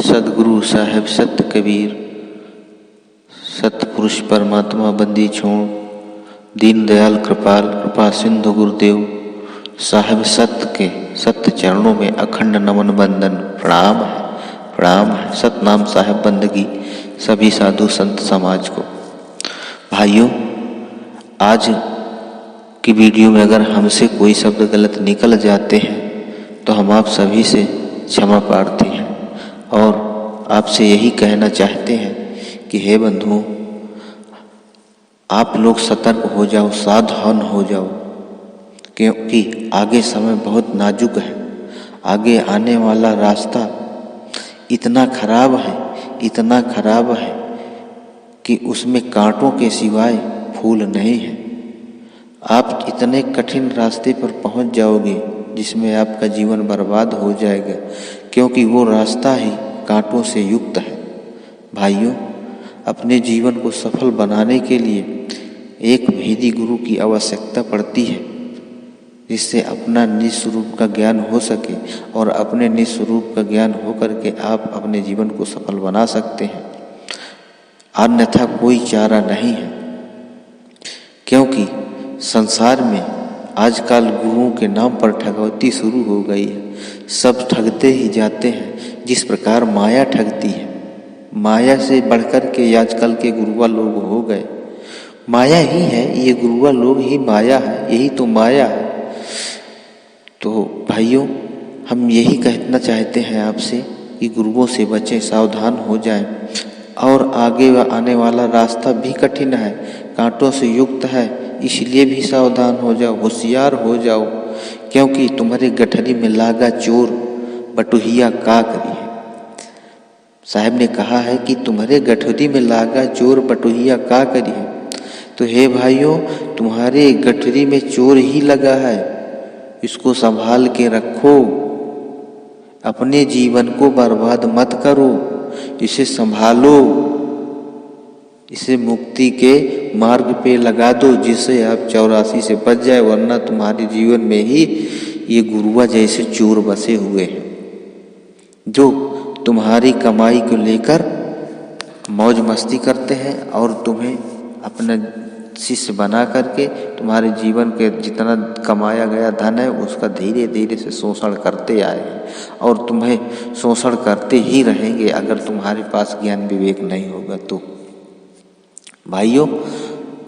सदगुरु साहेब सत्य कबीर, सतपुरुष परमात्मा बंदी छोड़, दीन दयाल कृपाल कृपा सिंधु गुरुदेव साहेब सत्य के सत्य चरणों में अखंड नमन बंदन प्रणाम है, प्रणाम है। सतनाम साहेब बंदगी सभी साधु संत समाज को। भाइयों, आज की वीडियो में अगर हमसे कोई शब्द गलत निकल जाते हैं तो हम आप सभी से क्षमा प्रार्थी हैं और आपसे यही कहना चाहते हैं कि हे बंधुओं, आप लोग सतर्क हो जाओ, सावधान हो जाओ, क्योंकि आगे समय बहुत नाजुक है। आगे आने वाला रास्ता इतना खराब है, इतना खराब है कि उसमें कांटों के सिवाय फूल नहीं है। आप इतने कठिन रास्ते पर पहुंच जाओगे जिसमें आपका जीवन बर्बाद हो जाएगा, क्योंकि वो रास्ता ही कांटों से युक्त है। भाइयों, अपने जीवन को सफल बनाने के लिए एक भेदी गुरु की आवश्यकता पड़ती है, जिससे अपना निज स्वरूप का ज्ञान हो सके और अपने निज स्वरूप का ज्ञान हो करके आप अपने जीवन को सफल बना सकते हैं। अन्यथा कोई चारा नहीं है, क्योंकि संसार में आजकल गुरुओं के नाम पर ठगौती शुरू हो गई है। सब ठगते ही जाते हैं, जिस प्रकार माया ठगती है। माया से बढ़कर के आजकल के गुरुआ लोग हो गए। माया ही है, ये गुरुआ लोग ही माया है, यही तो माया है। तो भाइयों, हम यही कहना चाहते हैं आपसे कि गुरुओं से बचें, सावधान हो जाएं। और आगे आने वाला रास्ता भी कठिन है, कांटों से युक्त है, इसलिए भी सावधान हो जाओ, होशियार हो जाओ, क्योंकि तुम्हारे गठरी में लागा चोर बटुहिया का करी है। साहब ने कहा है कि तुम्हारे गठरी में लागा चोर बटुहिया का करी है। तो हे भाइयों, तुम्हारे गठरी में चोर ही लगा है, इसको संभाल के रखो, अपने जीवन को बर्बाद मत करो, इसे संभालो, इसे मुक्ति के मार्ग पे लगा दो, जिससे आप 84 से बच जाए, वरना तुम्हारे जीवन में ही ये गुरुआ जैसे चोर बसे हुए हैं, जो तुम्हारी कमाई को लेकर मौज मस्ती करते हैं और तुम्हें अपना शिष्य बना करके तुम्हारे जीवन के जितना कमाया गया धन है उसका धीरे धीरे से शोषण करते आए हैं और तुम्हें शोषण करते ही रहेंगे अगर तुम्हारे पास ज्ञान विवेक नहीं होगा तो। भाइयों,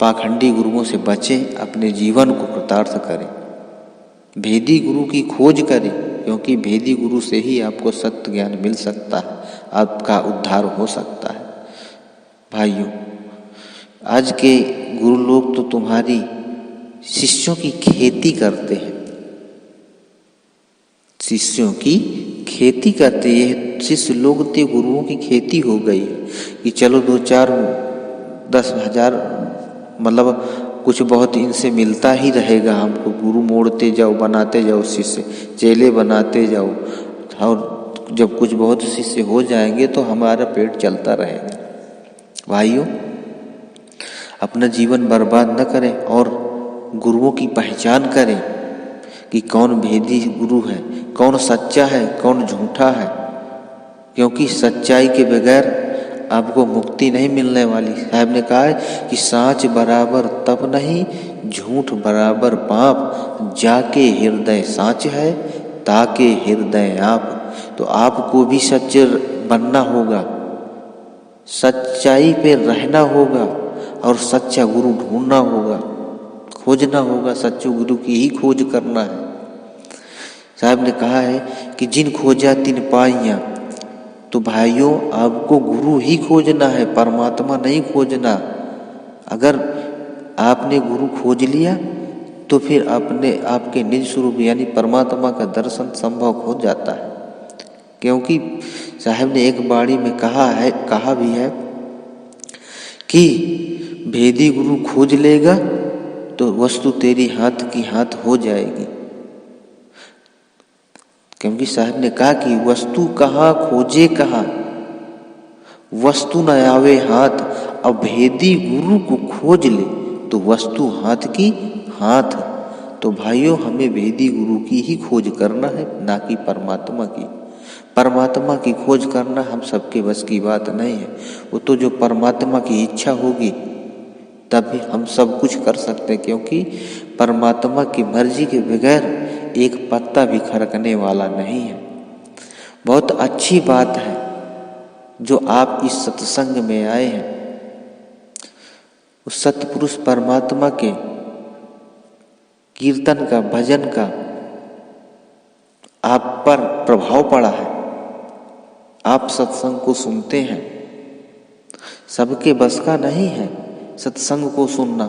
पाखंडी गुरुओं से बचें, अपने जीवन को कृतार्थ करें, भेदी गुरु की खोज करें, क्योंकि भेदी गुरु से ही आपको सत्य ज्ञान मिल सकता है, आपका उद्धार हो सकता है। भाइयों, आज के गुरु लोग तो तुम्हारी शिष्यों की खेती करते हैं, शिष्यों की खेती करते हैं। शिष्य लोग तो गुरुओं की खेती हो गई है कि चलो 2-4-10,000 मतलब कुछ बहुत इनसे मिलता ही रहेगा हमको। गुरु मोड़ते जाओ, बनाते जाओ शिष्य, चेले बनाते जाओ, और जब कुछ बहुत शिष्य हो जाएंगे तो हमारा पेट चलता रहेगा। भाइयों, अपना जीवन बर्बाद न करें और गुरुओं की पहचान करें कि कौन भेदी गुरु है, कौन सच्चा है, कौन झूठा है, क्योंकि सच्चाई के बगैर आपको मुक्ति नहीं मिलने वाली। साहब ने कहा है कि साँच बराबर तप नहीं, झूठ बराबर पाप, जाके हृदय साँच है, ताके हृदय आप। तो आपको भी सच्चे बनना होगा, सच्चाई पे रहना होगा और सच्चा गुरु ढूंढना होगा, खोजना होगा, सच्चे गुरु की ही खोज करना है। साहब ने कहा है कि जिन खोजा तिन पाइया। तो भाइयों, आपको गुरु ही खोजना है, परमात्मा नहीं खोजना। अगर आपने गुरु खोज लिया तो फिर आपके निज स्वरूप यानी परमात्मा का दर्शन संभव हो जाता है, क्योंकि साहब ने एक बाणी में कहा भी है कि भेदी गुरु खोज लेगा तो वस्तु तेरी हाथ की हाथ हो जाएगी। क्योंकि साहब ने कहा कि वस्तु कहाँ खोजे कहाँ, वस्तु न आवे हाथ। अब भेदी गुरु को खोज ले तो वस्तु हाथ की हाथ। तो भाइयों, हमें भेदी गुरु की ही खोज करना है, ना कि परमात्मा की। परमात्मा की खोज करना हम सबके बस की बात नहीं है। वो तो जो परमात्मा की इच्छा होगी तभी हम सब कुछ कर सकते हैं, क्योंकि परमात्मा की मर्जी के बगैर एक पत्ता भी खरकने वाला नहीं है। बहुत अच्छी बात है जो आप इस सत्संग में आए हैं। उस सतपुरुष परमात्मा के कीर्तन का, भजन का आप पर प्रभाव पड़ा है। आप सत्संग को सुनते हैं। सबके बस का नहीं है सत्संग को सुनना,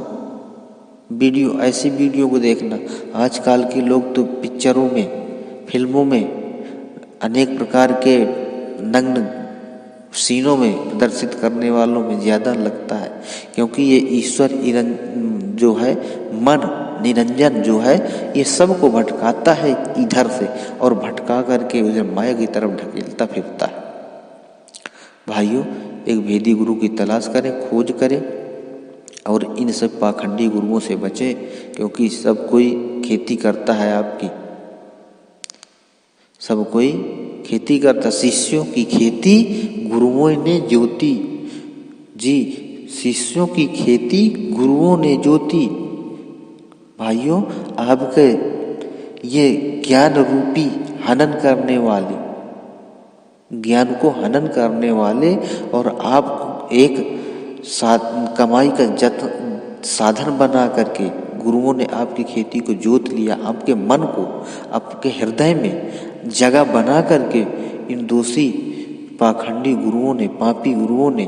वीडियो, ऐसी वीडियो को देखना। आजकल के लोग तो पिक्चरों में, फिल्मों में अनेक प्रकार के नग्न सीनों में प्रदर्शित करने वालों में ज़्यादा लगता है, क्योंकि ये ईश्वर जो है, मन निरंजन जो है, ये सबको भटकाता है इधर से और भटका करके उधर माया की तरफ ढकेलता फिरता है। भाइयों, एक वेदी गुरु की तलाश करें, खोज करें और इन सब पाखंडी गुरुओं से बचें, क्योंकि सब कोई खेती करता है आपकी, सब कोई खेती करता। शिष्यों की खेती गुरुओं ने ज्योति जी, शिष्यों की खेती गुरुओं ने ज्योति। भाइयों, आपके ये ज्ञान रूपी हनन करने वाले, ज्ञान को हनन करने वाले और आप एक कमाई का साधन बना करके गुरुओं ने आपकी खेती को जोत लिया। आपके मन को, आपके हृदय में जगह बना करके इन दोषी पाखंडी गुरुओं ने, पापी गुरुओं ने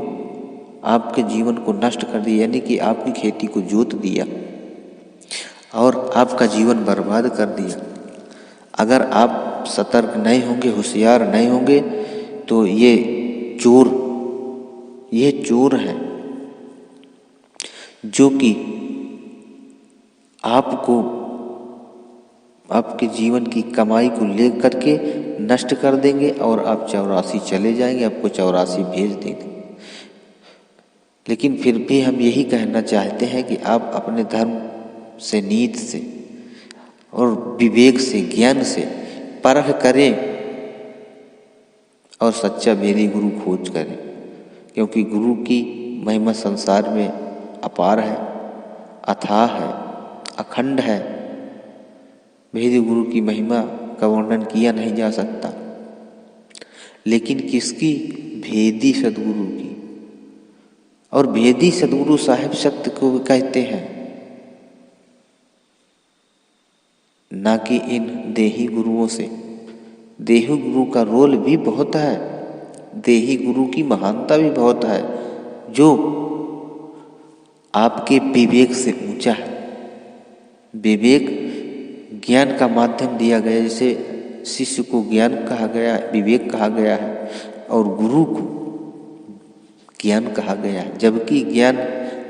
आपके जीवन को नष्ट कर दिया, यानी कि आपकी खेती को जोत दिया और आपका जीवन बर्बाद कर दिया। अगर आप सतर्क नहीं होंगे, होशियार नहीं होंगे, तो ये चोर है जो कि आपको, आपके जीवन की कमाई को लेकर के नष्ट कर देंगे और आप 84 चले जाएंगे, आपको 84 भेज देंगे। लेकिन फिर भी हम यही कहना चाहते हैं कि आप अपने धर्म से, नीति से और विवेक से, ज्ञान से परख करें और सच्चा वेदी गुरु खोज करें, क्योंकि गुरु की महिमा संसार में अपार है, अथाह है, अखंड है। वेदी गुरु की महिमा का वर्णन किया नहीं जा सकता। लेकिन किसकी? भेदी सदगुरु की। और भेदी सदगुरु साहिब सत्य को कहते हैं, ना कि इन देही गुरुओं से। देही गुरु का रोल भी बहुत है, देही गुरु की महानता भी बहुत है, जो आपके विवेक से ऊंचा है। विवेक ज्ञान का माध्यम दिया गया, जैसे शिष्य को ज्ञान कहा गया, विवेक कहा गया है, और गुरु को ज्ञान कहा गया है, जबकि ज्ञान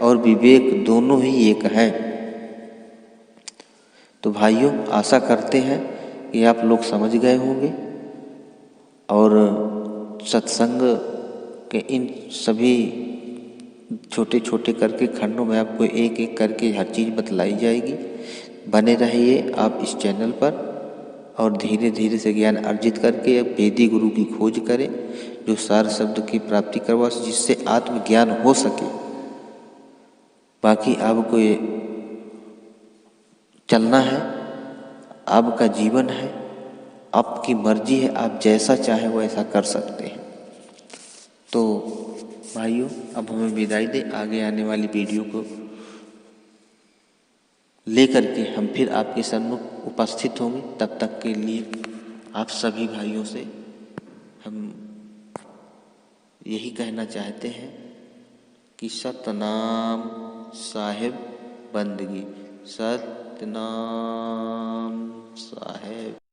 और विवेक दोनों ही एक हैं। तो भाइयों, आशा करते हैं कि आप लोग समझ गए होंगे और सत्संग के इन सभी छोटे छोटे करके खंडों में आपको एक एक करके हर चीज़ बतलाई जाएगी। बने रहिए आप इस चैनल पर और धीरे धीरे से ज्ञान अर्जित करके वेदी गुरु की खोज करें, जो सार शब्द की प्राप्ति करवा, जिससे आत्मज्ञान हो सके। बाकी आपको ये चलना है, आपका जीवन है, आपकी मर्जी है, आप जैसा चाहे वो ऐसा कर सकते हैं। तो भाइयों, अब हमें विदाई दे, आगे आने वाली वीडियो को लेकर के हम फिर आपके सम्मुख उपस्थित होंगे। तब तक के लिए आप सभी भाइयों से हम यही कहना चाहते हैं कि सतनाम साहिब बंदगी, सतनाम साहिब।